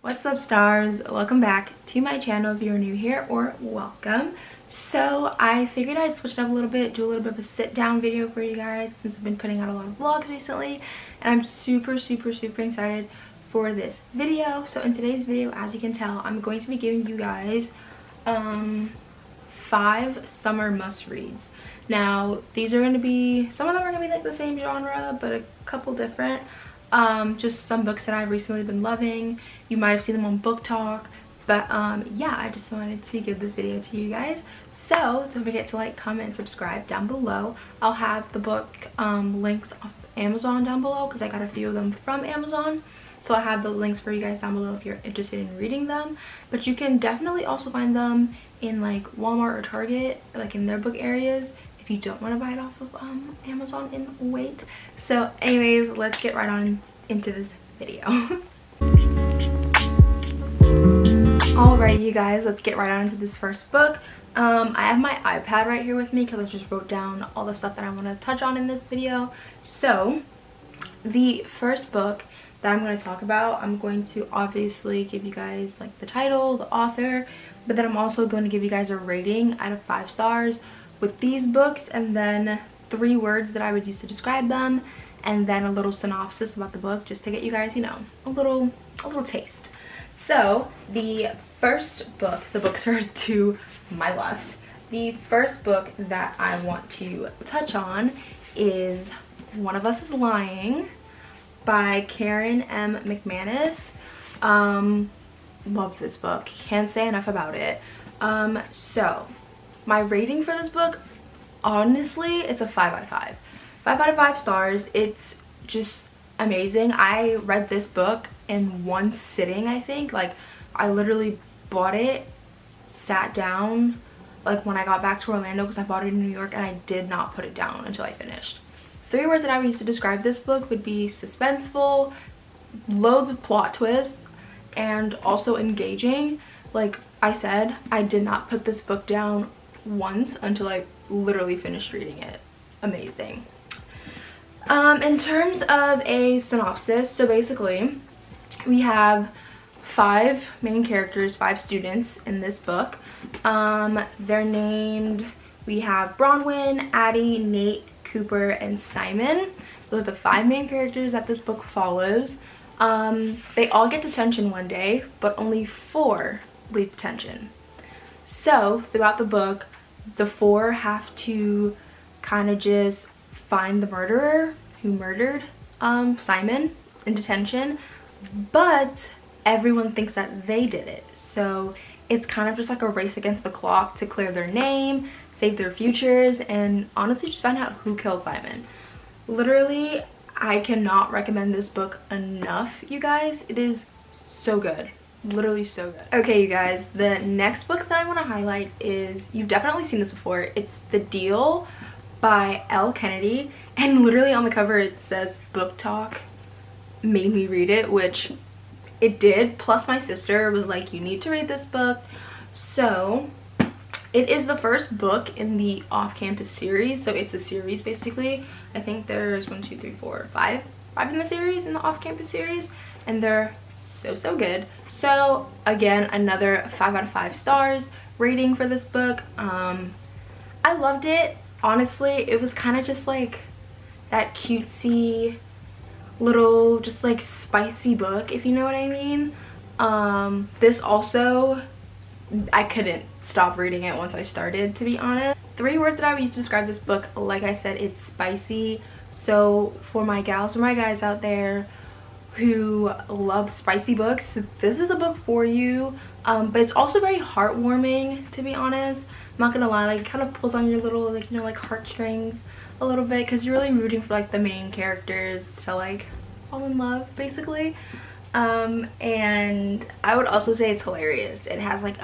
What's up, stars? Welcome back to my channel if you're new here, or welcome. So I figured I'd switch it up a little bit, do a little bit of a sit down video for you guys since I've been putting out a lot of vlogs recently, and I'm super excited for this video. So in today's video, as you can tell, I'm going to be giving you guys 5 summer must reads. Now these are going to be, some of them are going to be like the same genre but a couple different. Just some books that I've recently been loving. You might have seen them on Book Tok, but yeah, I just wanted to give this video to you guys. So don't forget to like, comment, and subscribe down below. I'll have the book links off Amazon down below because I got a few of them from Amazon, so I'll have those links for you guys down below if you're interested in reading them. But you can definitely also find them in like Walmart or Target, like in their book areas, if you don't want to buy it off of Amazon and wait. So anyways, let's get right on into this video. Alrighty, you guys, let's get right on into this first book. I have my iPad right here with me because I just wrote down all the stuff that I want to touch on in this video. So the first book that I'm going to talk about, I'm going to obviously give you guys like the title, the author, but then I'm also going to give you guys a rating out of 5 stars with these books, and then 3 words that I would use to describe them, and then a little synopsis about the book just to get you guys, you know, a little taste. So the first book, the books are to my left. The first book that I want to touch on is One of Us is Lying by Karen M. McManus. Love this book, can't say enough about it. So my rating for this book, honestly, it's a 5 out of 5. 5 out of 5 stars. It's just amazing. I read this book in one sitting, I think. Like, I literally bought it, sat down, like when I got back to Orlando, because I bought it in New York, and I did not put it down until I finished. 3 words that I would use to describe this book would be suspenseful, loads of plot twists, and also engaging. Like I said, I did not put this book down once until I literally finished reading it. Amazing. In terms of a synopsis, so basically we have 5 main characters, 5 students in this book. They're named, we have Bronwyn, Addie, Nate, Cooper, and Simon. Those are the 5 main characters that this book follows. They all get detention one day, but only 4 leave detention. So throughout the book, the 4 have to kind of just find the murderer who murdered Simon in detention, but everyone thinks that they did it. So it's kind of just like a race against the clock to clear their name, save their futures, and honestly just find out who killed Simon. Literally, I cannot recommend this book enough, you guys. It is so good. Literally so good. Okay, you guys, the next book that I want to highlight is, you've definitely seen this before. It's The Deal by L. Kennedy, and literally on the cover it says Book Tok made me read it, which it did. Plus my sister was like, you need to read this book. So it is the first book in the off-campus series, so it's a series basically. I think there's 1, 2, 3, 4, 5 in the series, in the off-campus series, and they're so good. So again, another 5 out of 5 stars rating for this book. I loved it. Honestly, it was kind of just like that cutesy little, just like spicy book, if you know what I mean. This also, I couldn't stop reading it once I started, to be honest. 3 words that I would use to describe this book, like I said, it's spicy. So for my gals or my guys out there who love spicy books, this is a book for you. But it's also very heartwarming, to be honest. I'm not gonna lie, like it kind of pulls on your little, like, you know, like heartstrings a little bit, because you're really rooting for like the main characters to like fall in love basically. And I would also say it's hilarious. It has like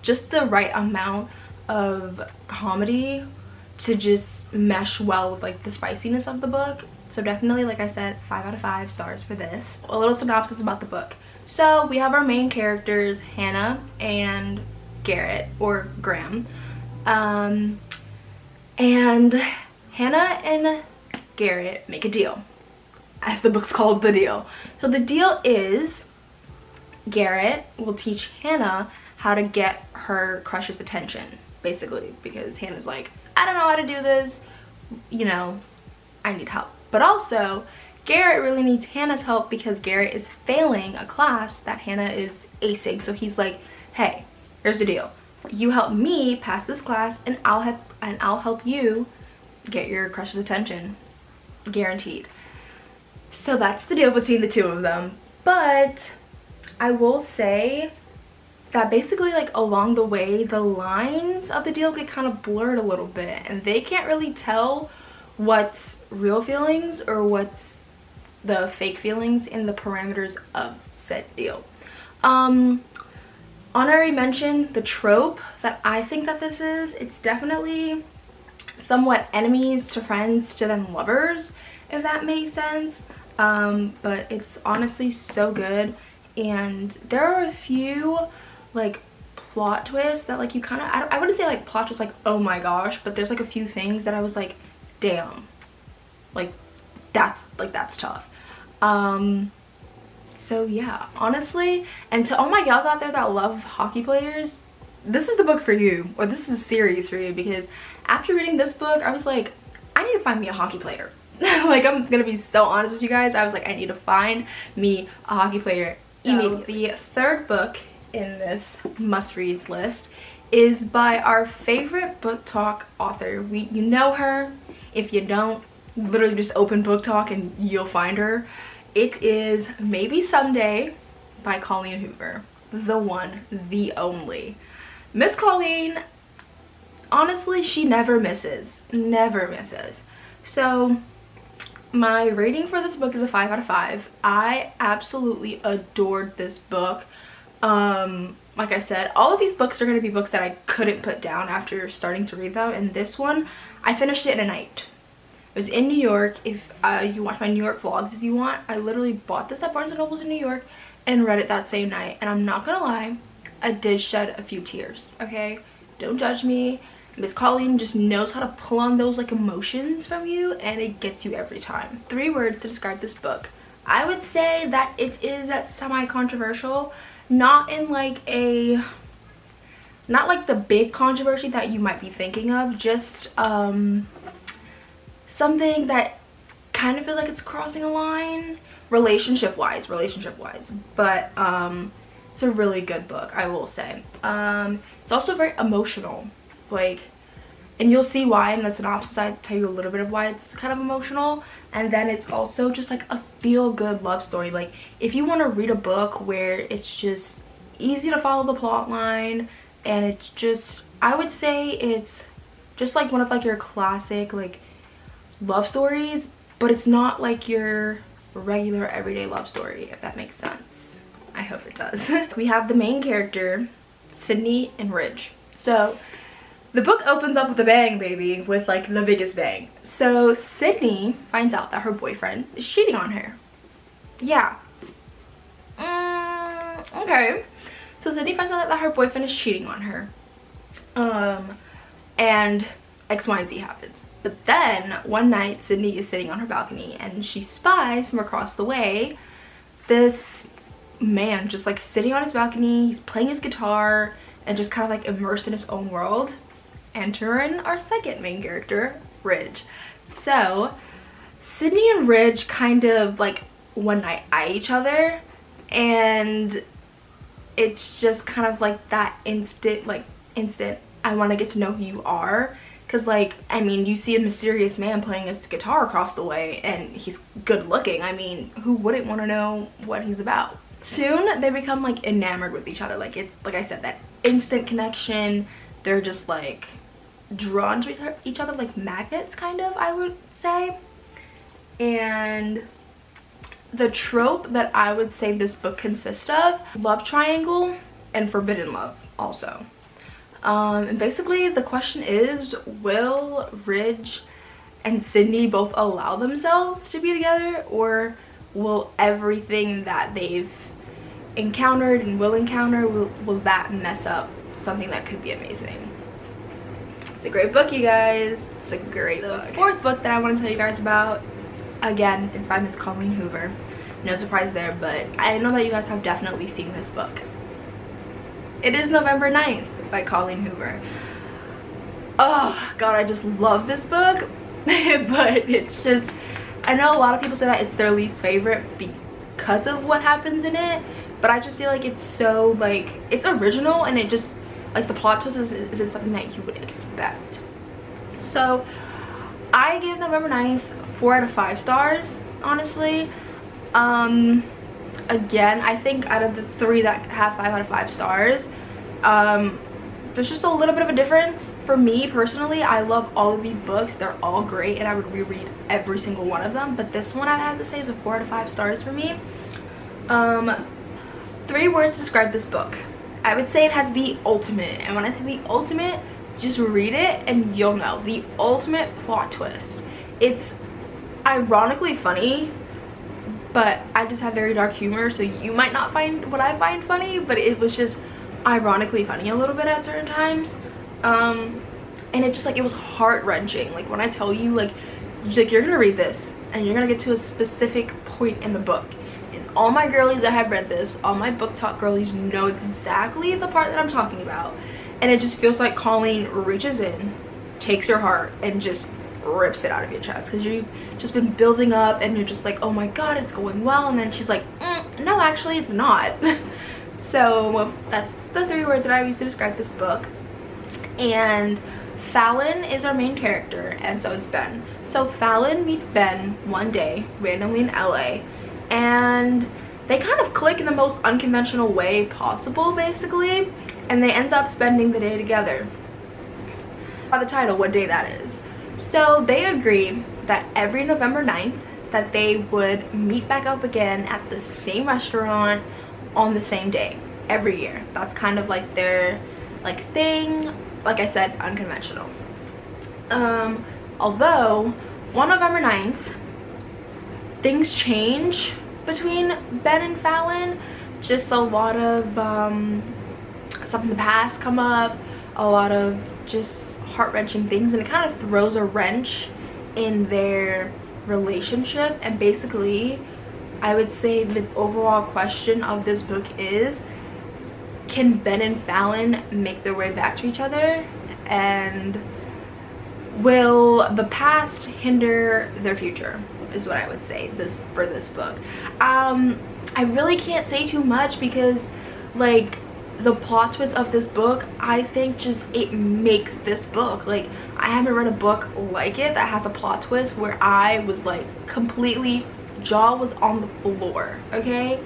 just the right amount of comedy to just mesh well with like the spiciness of the book. So definitely, like I said, 5 out of 5 stars for this. A little synopsis about the book. So we have our main characters, Hannah and Garrett, or Graham. And Hannah and Garrett make a deal, as the book's called The Deal. So the deal is Garrett will teach Hannah how to get her crush's attention, basically, because Hannah's like, I don't know how to do this, you know, I need help. But also, Garrett really needs Hannah's help because Garrett is failing a class that Hannah is acing. So he's like, hey, here's the deal. You help me pass this class and I'll help you get your crush's attention. Guaranteed. So that's the deal between the two of them. But I will say that basically, like, along the way, the lines of the deal get kind of blurred a little bit, and they can't really tell what's real feelings or what's the fake feelings in the parameters of said deal. I already mentioned the trope that I think that this is. It's definitely somewhat enemies to friends to then lovers, if that makes sense. But it's honestly so good, and there are a few like plot twists that like you kind of, I wouldn't say like plot twists like oh my gosh, but there's like a few things that I was like, damn, like that's tough. So yeah, honestly, and to all my gals out there that love hockey players, this is the book for you, or this is a series for you, because after reading this book I was like, I need to find me a hockey player. Like, I'm gonna be so honest with you guys, I was like, I need to find me a hockey player immediately. The third book in this must-reads list is by our favorite Book Tok author. You know her. If you don't, literally just open Book Tok and you'll find her. It is Maybe Someday by Colleen Hoover. The one, the only. Miss Colleen, honestly, she never misses. Never misses. So my rating for this book is a 5 out of 5. I absolutely adored this book. Like I said, all of these books are going to be books that I couldn't put down after starting to read them, and this one, I finished it in a night. It was in New York. If you watch my New York vlogs if you want, I literally bought this at Barnes & Noble's in New York and read it that same night, and I'm not gonna lie, I did shed a few tears, okay? Don't judge me. Miss Colleen just knows how to pull on those like emotions from you, and it gets you every time. 3 words to describe this book. I would say that it is semi-controversial. Not in like a, not like the big controversy that you might be thinking of, just something that kind of feels like it's crossing a line relationship wise, but it's a really good book, I will say. It's also very emotional, like, and you'll see why in the synopsis. I tell you a little bit of why it's kind of emotional, and then it's also just like a feel-good love story. Like, if you want to read a book where it's just easy to follow the plot line, and it's just, I would say it's just like one of like your classic like love stories, but it's not like your regular everyday love story, if that makes sense. I hope it does. We have the main character, Sydney and Ridge. So the book opens up with a bang, baby, with like the biggest bang. So Sydney finds out that her boyfriend is cheating on her. Yeah. Okay. So Sydney finds out that her boyfriend is cheating on her. And X, Y, and Z happens. But then one night Sydney is sitting on her balcony and she spies from across the way this man just like sitting on his balcony. He's playing his guitar and just kind of like immersed in his own world. Entering our second main character, Ridge. So Sydney and Ridge kind of like one night eye each other, and it's just kind of like that instant I want to get to know who you are. Because, like, I mean, you see a mysterious man playing his guitar across the way and he's good looking. I mean, who wouldn't want to know what he's about? Soon they become like enamored with each other. Like, it's like I said, that instant connection. They're just like drawn to each other like magnets, kind of, I would say. And the trope that I would say this book consists of, love triangle and forbidden love also. And basically the question is, will Ridge and Sydney both allow themselves to be together, or will everything that they've encountered and will encounter, will that mess up something that could be amazing? It's a great book, you guys. It's a great book. The fourth book that I want to tell you guys about, again, it's by Miss Colleen Hoover. no surprise there, but I know that you guys have definitely seen this book. It is November 9th by Colleen Hoover. Oh god, I just love this book. But it's just, I know a lot of people say that it's their least favorite because of what happens in it, but I just feel like it's so, like, it's original, and it just, like, the plot twist isn't something that you would expect. So I give November 9th 4 out of 5 stars, honestly. Again, I think out of the 3 that have 5 out of 5 stars, there's just a little bit of a difference. For me personally, I love all of these books. They're all great, and I would reread every single one of them, but this one I have to say is a 4 out of 5 stars for me. 3 words to describe this book. I would say it has the ultimate, and when I say the ultimate, just read it and you'll know. The ultimate plot twist. It's ironically funny, but I just have very dark humor, so you might not find what I find funny, but it was just ironically funny a little bit at certain times. And it just, like, it was heart-wrenching. Like, when I tell you, like you're gonna read this and you're gonna get to a specific point in the book, and all my girlies that have read this, all my Book Tok girlies, know exactly the part that I'm talking about, and it just feels like Colleen reaches in, takes your heart, and just rips it out of your chest, because you've just been building up and you're just like, oh my god, it's going well, and then she's like, no, actually it's not. So that's the 3 words that I use to describe this book. And Fallon is our main character, and so is Ben. So Fallon meets Ben one day randomly in LA, and they kind of click in the most unconventional way possible, basically, and they end up spending the day together. By the title, what day that is. So they agree that every November 9th that they would meet back up again at the same restaurant on the same day every year. That's kind of like their, like, thing. Like I said, unconventional. Although on November 9th things change between Ben and Fallon. Just a lot of stuff in the past come up, a lot of just heart-wrenching things, and it kind of throws a wrench in their relationship. And basically, I would say the overall question of this book is, can Ben and Fallon make their way back to each other, and will the past hinder their future, is what I would say for this book. I really can't say too much because, like, the plot twist of this book, I think just it makes this book. Like, I haven't read a book like it that has a plot twist where I was like completely, jaw was on the floor, okay?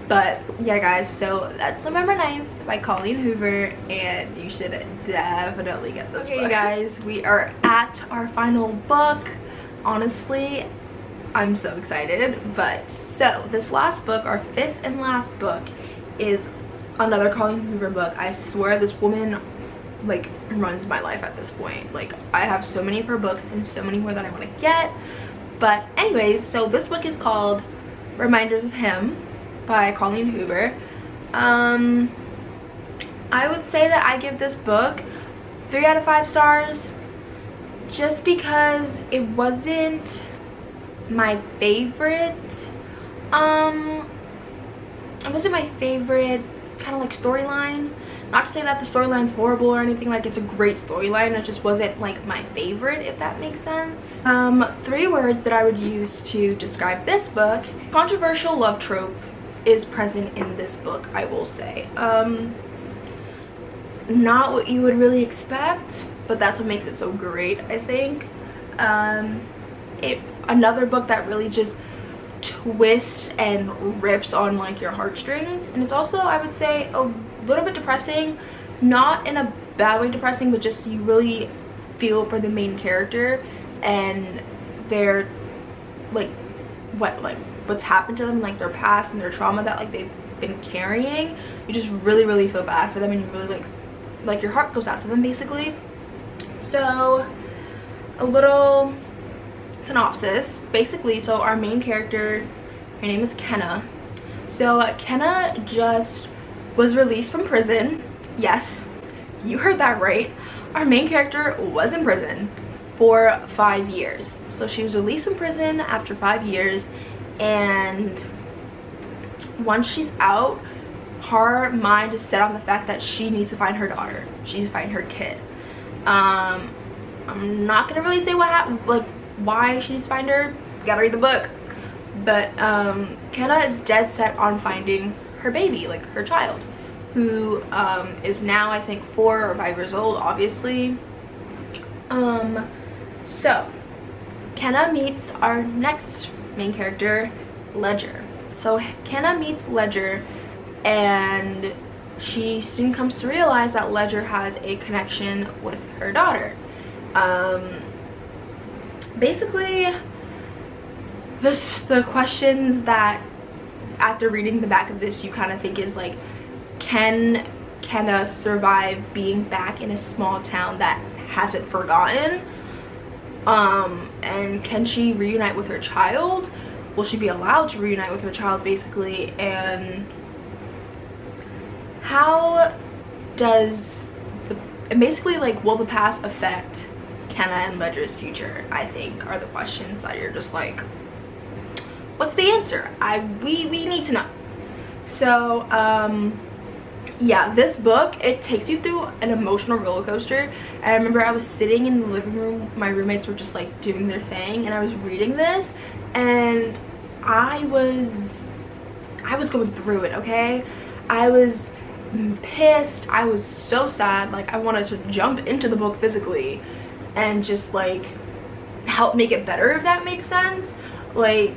But yeah guys, so that's November 9th by Colleen Hoover, and you should definitely get this book. Okay guys, we are at our final book. Honestly, I'm so excited. But so this last book, our 5th and last book, is another Colleen Hoover book. I swear this woman like runs my life at this point. Like, I have so many of her books and so many more that I want to get. But anyways, so this book is called Reminders of Him by Colleen Hoover. I would say that I give this book 3 out of 5 stars, just because it wasn't my favorite. It wasn't my favorite kind of like storyline. Not to say that the storyline's horrible or anything, like, it's a great storyline, it just wasn't like my favorite, if that makes sense. 3 words that I would use to describe this book. Controversial love trope is present in this book, I will say. Not what you would really expect, but that's what makes it so great, I think. Another book that really just twists and rips on like your heartstrings, and it's also, I would say, a little bit depressing. Not in a bad way depressing, but just you really feel for the main character and their like what's happened to them, like their past and their trauma that like they've been carrying. You just really feel bad for them, and you really like your heart goes out to them, basically. So a little synopsis, basically. So our main character, her name is Kenna. So Kenna just was released from prison. Yes, you heard that right. Our main character was in prison for 5 years. So she was released from prison after 5 years, and once she's out, her mind is set on the fact that she needs to find her daughter. She needs to find her kid. I'm not gonna really say what happened, like why she needs to find her. You gotta read the book. But Kenna is dead set on finding her baby, like her child, who is now I think 4 or 5 years old, obviously. So Kenna meets our next main character, Ledger. So Kenna meets Ledger, and she soon comes to realize that Ledger has a connection with her daughter. Basically, the questions that after reading the back of this you kind of think is like, can Kenna survive being back in a small town that hasn't forgotten? And can she reunite with her child? Will she be allowed to reunite with her child, basically? And how does and basically, like, will the past affect Kenna and Ledger's future, I think, are the questions that you're just like, what's the answer? We need to know. So yeah, this book, it takes you through an emotional roller coaster. And I remember I was sitting in the living room, my roommates were just like doing their thing, and I was reading this, and I was going through it, okay? I was pissed, I was so sad, like I wanted to jump into the book physically and just like help make it better, if that makes sense. Like,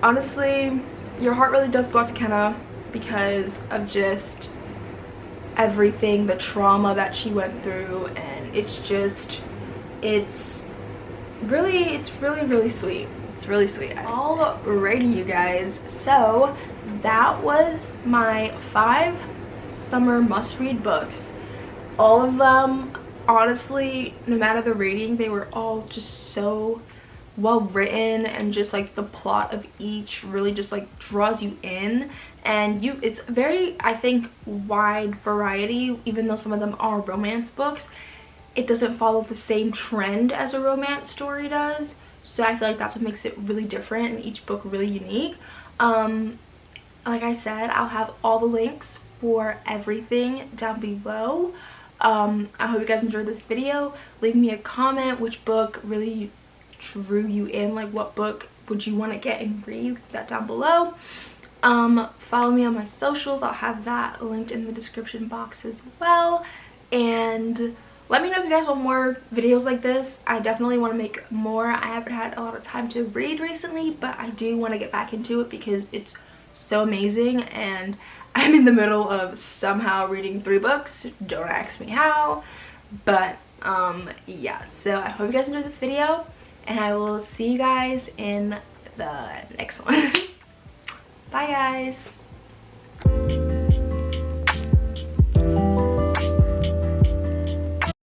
honestly, your heart really does go out to Kenna because of just everything, the trauma that she went through, and it's really sweet. It's really sweet. Alrighty, you guys, so that was my 5 summer must-read books. All of them, honestly, no matter the rating, they were all just so well written, and just like the plot of each really just like draws you in, and it's very, I think, wide variety. Even though some of them are romance books, it doesn't follow the same trend as a romance story does, so I feel like that's what makes it really different and each book really unique. Like I said, I'll have all the links for everything down below. I hope you guys enjoyed this video. Leave me a comment which book really drew you in, like what book would you want to get and read, that down below. Follow me on my socials, I'll have that linked in the description box as well, and let me know if you guys want more videos like this. I definitely want to make more. I haven't had a lot of time to read recently, but I do want to get back into it because it's so amazing, and I'm in the middle of somehow reading 3 books. Don't ask me how, but yeah, so I hope you guys enjoyed this video, and I will see you guys in the next one. Bye guys.